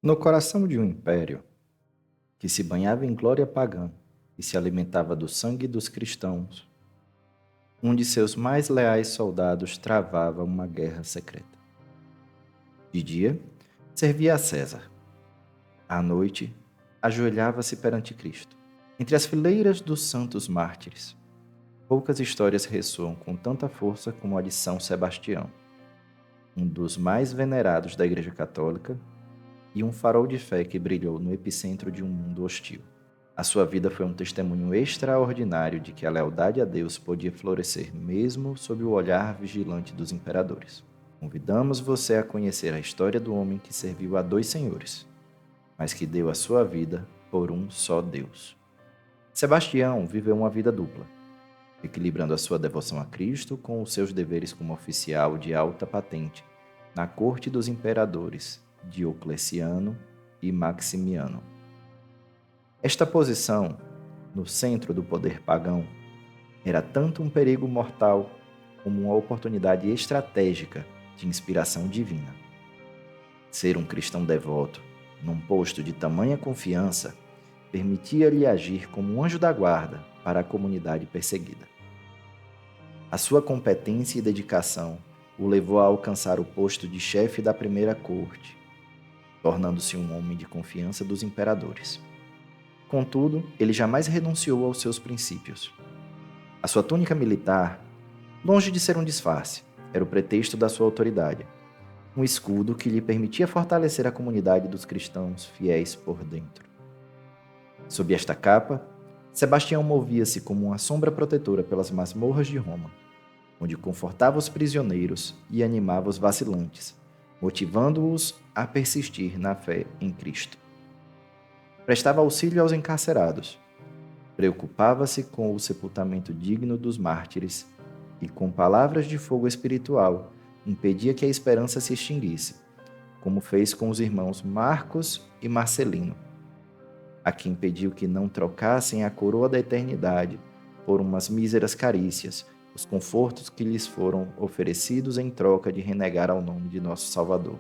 No coração de um império que se banhava em glória pagã e se alimentava do sangue dos cristãos, um de seus mais leais soldados travava uma guerra secreta. De dia, servia a César. À noite, ajoelhava-se perante Cristo. Entre as fileiras dos santos mártires, poucas histórias ressoam com tanta força como a de São Sebastião, um dos mais venerados da Igreja Católica e um farol de fé que brilhou no epicentro de um mundo hostil. A sua vida foi um testemunho extraordinário de que a lealdade a Deus podia florescer mesmo sob o olhar vigilante dos imperadores. Convidamos você a conhecer a história do homem que serviu a dois senhores, mas que deu a sua vida por um só Deus. Sebastião viveu uma vida dupla, equilibrando a sua devoção a Cristo com os seus deveres como oficial de alta patente na corte dos imperadores Diocleciano e Maximiano. Esta posição, no centro do poder pagão, era tanto um perigo mortal como uma oportunidade estratégica de inspiração divina. Ser um cristão devoto, num posto de tamanha confiança, permitia-lhe agir como um anjo da guarda para a comunidade perseguida. A sua competência e dedicação o levou a alcançar o posto de chefe da primeira corte, tornando-se um homem de confiança dos imperadores. Contudo, ele jamais renunciou aos seus princípios. A sua túnica militar, longe de ser um disfarce, era o pretexto da sua autoridade, um escudo que lhe permitia fortalecer a comunidade dos cristãos fiéis por dentro. Sob esta capa, Sebastião movia-se como uma sombra protetora pelas masmorras de Roma, onde confortava os prisioneiros e animava os vacilantes, motivando-os a persistir na fé em Cristo. Prestava auxílio aos encarcerados, preocupava-se com o sepultamento digno dos mártires e, com palavras de fogo espiritual, impedia que a esperança se extinguisse, como fez com os irmãos Marcos e Marcelino, a quem pediu que não trocassem a coroa da eternidade por umas míseras carícias, os confortos que lhes foram oferecidos em troca de renegar ao nome de nosso Salvador.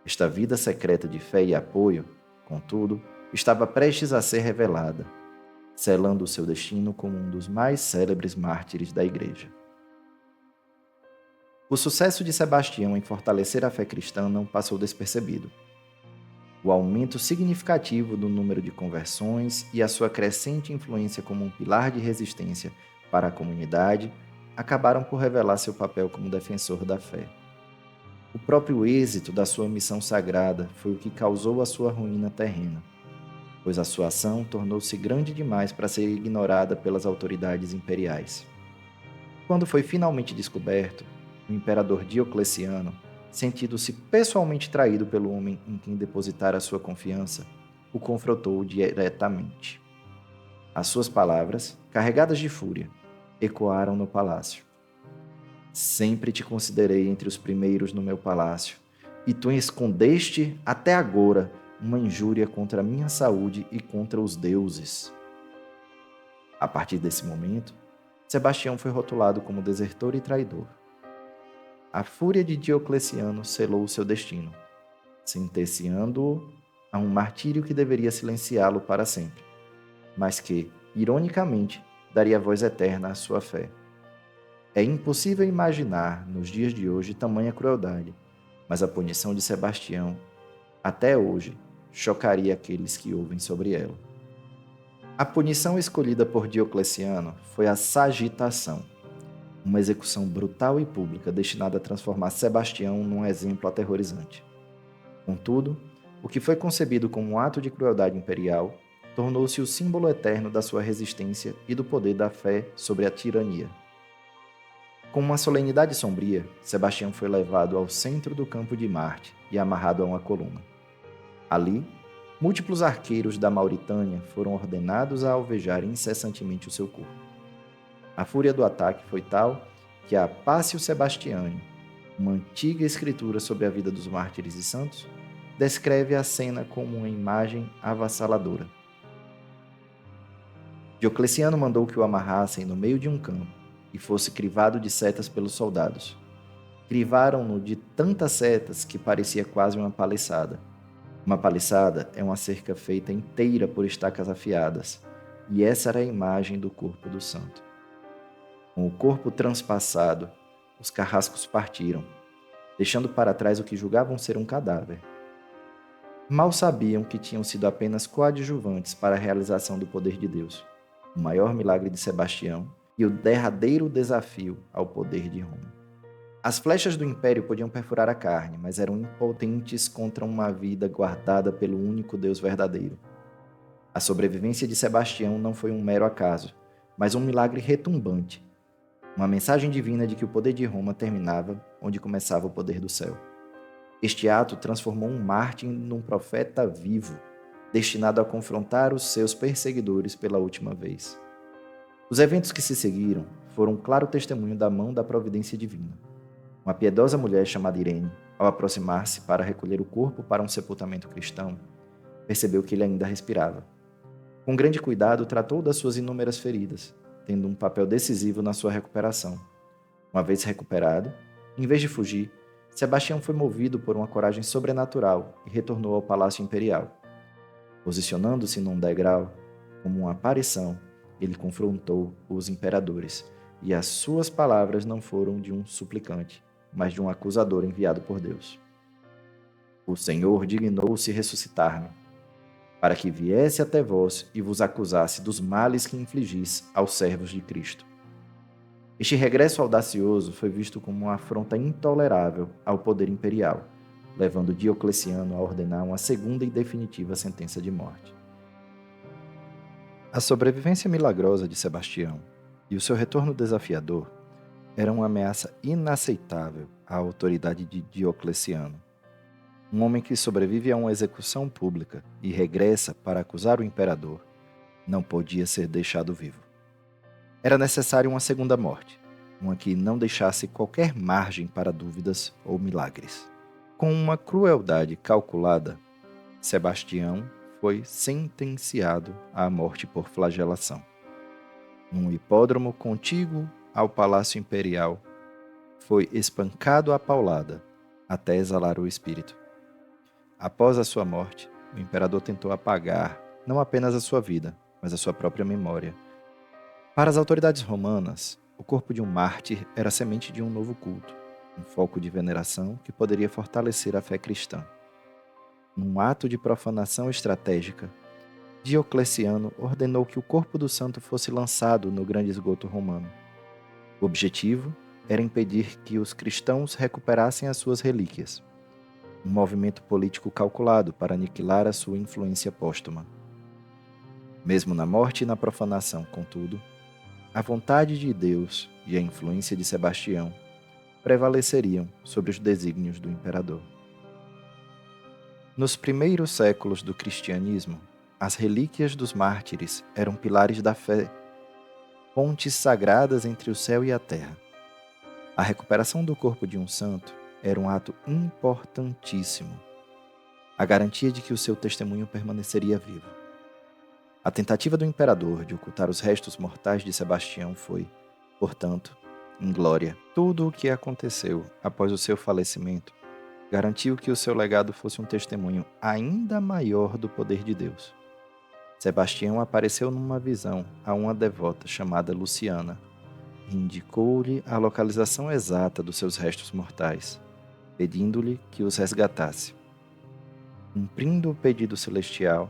Esta vida secreta de fé e apoio, contudo, estava prestes a ser revelada, selando o seu destino como um dos mais célebres mártires da Igreja. O sucesso de Sebastião em fortalecer a fé cristã não passou despercebido. O aumento significativo do número de conversões e a sua crescente influência como um pilar de resistência para a comunidade acabaram por revelar seu papel como defensor da fé. O próprio êxito da sua missão sagrada foi o que causou a sua ruína terrena, pois a sua ação tornou-se grande demais para ser ignorada pelas autoridades imperiais. Quando foi finalmente descoberto, o imperador Diocleciano, sentindo-se pessoalmente traído pelo homem em quem depositara sua confiança, o confrontou diretamente. As suas palavras, carregadas de fúria, ecoaram no palácio. Sempre te considerei entre os primeiros no meu palácio, e tu escondeste até agora uma injúria contra a minha saúde e contra os deuses. A partir desse momento, Sebastião foi rotulado como desertor e traidor. A fúria de Diocleciano selou o seu destino, sentenciando-o a um martírio que deveria silenciá-lo para sempre, mas que, ironicamente, daria voz eterna à sua fé. É impossível imaginar, nos dias de hoje, tamanha crueldade, mas a punição de Sebastião, até hoje, chocaria aqueles que ouvem sobre ela. A punição escolhida por Diocleciano foi a sagitação, uma execução brutal e pública destinada a transformar Sebastião num exemplo aterrorizante. Contudo, o que foi concebido como um ato de crueldade imperial tornou-se o símbolo eterno da sua resistência e do poder da fé sobre a tirania. Com uma solenidade sombria, Sebastião foi levado ao centro do campo de Marte e amarrado a uma coluna. Ali, múltiplos arqueiros da Mauritânia foram ordenados a alvejar incessantemente o seu corpo. A fúria do ataque foi tal que a Passio Sebastiani, uma antiga escritura sobre a vida dos mártires e santos, descreve a cena como uma imagem avassaladora. Diocleciano mandou que o amarrassem no meio de um campo e fosse crivado de setas pelos soldados. Crivaram-no de tantas setas que parecia quase uma paliçada. Uma paliçada é uma cerca feita inteira por estacas afiadas, e essa era a imagem do corpo do santo. Com o corpo transpassado, os carrascos partiram, deixando para trás o que julgavam ser um cadáver. Mal sabiam que tinham sido apenas coadjuvantes para a realização do poder de Deus, o maior milagre de Sebastião e o derradeiro desafio ao poder de Roma. As flechas do império podiam perfurar a carne, mas eram impotentes contra uma vida guardada pelo único Deus verdadeiro. A sobrevivência de Sebastião não foi um mero acaso, mas um milagre retumbante, uma mensagem divina de que o poder de Roma terminava onde começava o poder do céu. Este ato transformou um mártir num profeta vivo, destinado a confrontar os seus perseguidores pela última vez. Os eventos que se seguiram foram um claro testemunho da mão da providência divina. Uma piedosa mulher chamada Irene, ao aproximar-se para recolher o corpo para um sepultamento cristão, percebeu que ele ainda respirava. Com grande cuidado, tratou das suas inúmeras feridas, tendo um papel decisivo na sua recuperação. Uma vez recuperado, em vez de fugir, Sebastião foi movido por uma coragem sobrenatural e retornou ao Palácio Imperial. Posicionando-se num degrau, como uma aparição, ele confrontou os imperadores, e as suas palavras não foram de um suplicante, mas de um acusador enviado por Deus. O Senhor dignou-se ressuscitar-me, para que viesse até vós e vos acusasse dos males que infligis aos servos de Cristo. Este regresso audacioso foi visto como uma afronta intolerável ao poder imperial, levando Diocleciano a ordenar uma segunda e definitiva sentença de morte. A sobrevivência milagrosa de Sebastião e o seu retorno desafiador eram uma ameaça inaceitável à autoridade de Diocleciano. Um homem que sobrevive a uma execução pública e regressa para acusar o imperador não podia ser deixado vivo. Era necessária uma segunda morte, uma que não deixasse qualquer margem para dúvidas ou milagres. Com uma crueldade calculada, Sebastião foi sentenciado à morte por flagelação. Num hipódromo contíguo ao Palácio Imperial, foi espancado à paulada até exalar o espírito. Após a sua morte, o imperador tentou apagar não apenas a sua vida, mas a sua própria memória. Para as autoridades romanas, o corpo de um mártir era a semente de um novo culto, um foco de veneração que poderia fortalecer a fé cristã. Num ato de profanação estratégica, Diocleciano ordenou que o corpo do santo fosse lançado no grande esgoto romano. O objetivo era impedir que os cristãos recuperassem as suas relíquias. Um movimento político calculado para aniquilar a sua influência póstuma. Mesmo na morte e na profanação, contudo, a vontade de Deus e a influência de Sebastião prevaleceriam sobre os desígnios do imperador. Nos primeiros séculos do cristianismo, as relíquias dos mártires eram pilares da fé, pontes sagradas entre o céu e a terra. A recuperação do corpo de um santo era um ato importantíssimo, a garantia de que o seu testemunho permaneceria vivo. A tentativa do imperador de ocultar os restos mortais de Sebastião foi, portanto, inglória. Tudo o que aconteceu após o seu falecimento garantiu que o seu legado fosse um testemunho ainda maior do poder de Deus. Sebastião apareceu numa visão a uma devota chamada Luciana e indicou-lhe a localização exata dos seus restos mortais, pedindo-lhe que os resgatasse. Cumprindo o pedido celestial,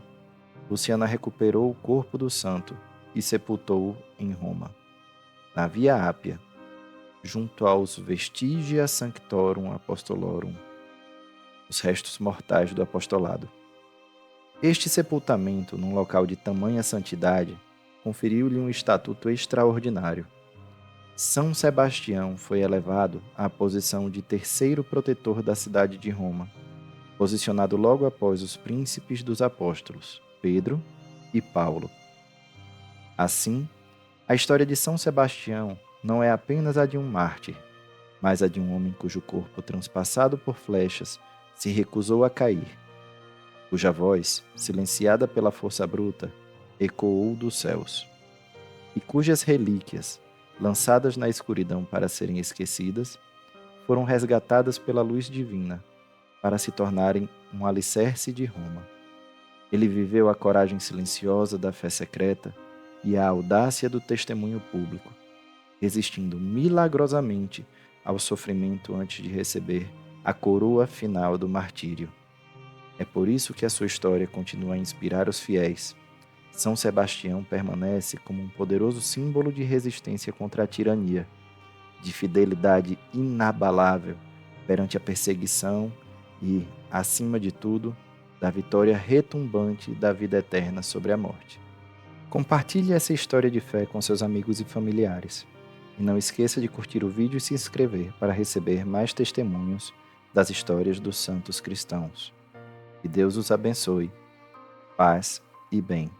Luciana recuperou o corpo do santo e sepultou-o em Roma, na Via Ápia, junto aos Vestigia Sanctorum Apostolorum, os restos mortais do apostolado. Este sepultamento, num local de tamanha santidade, conferiu-lhe um estatuto extraordinário. São Sebastião foi elevado à posição de terceiro protetor da cidade de Roma, posicionado logo após os príncipes dos apóstolos, Pedro e Paulo. Assim, a história de São Sebastião não é apenas a de um mártir, mas a de um homem cujo corpo, transpassado por flechas, se recusou a cair, cuja voz, silenciada pela força bruta, ecoou dos céus, e cujas relíquias, lançadas na escuridão para serem esquecidas, foram resgatadas pela luz divina, para se tornarem um alicerce de Roma. Ele viveu a coragem silenciosa da fé secreta e a audácia do testemunho público, resistindo milagrosamente ao sofrimento antes de receber a coroa final do martírio. É por isso que a sua história continua a inspirar os fiéis. São Sebastião permanece como um poderoso símbolo de resistência contra a tirania, de fidelidade inabalável perante a perseguição e, acima de tudo, da vitória retumbante da vida eterna sobre a morte. Compartilhe essa história de fé com seus amigos e familiares. E não esqueça de curtir o vídeo e se inscrever para receber mais testemunhos das histórias dos santos cristãos. Que Deus os abençoe. Paz e bem.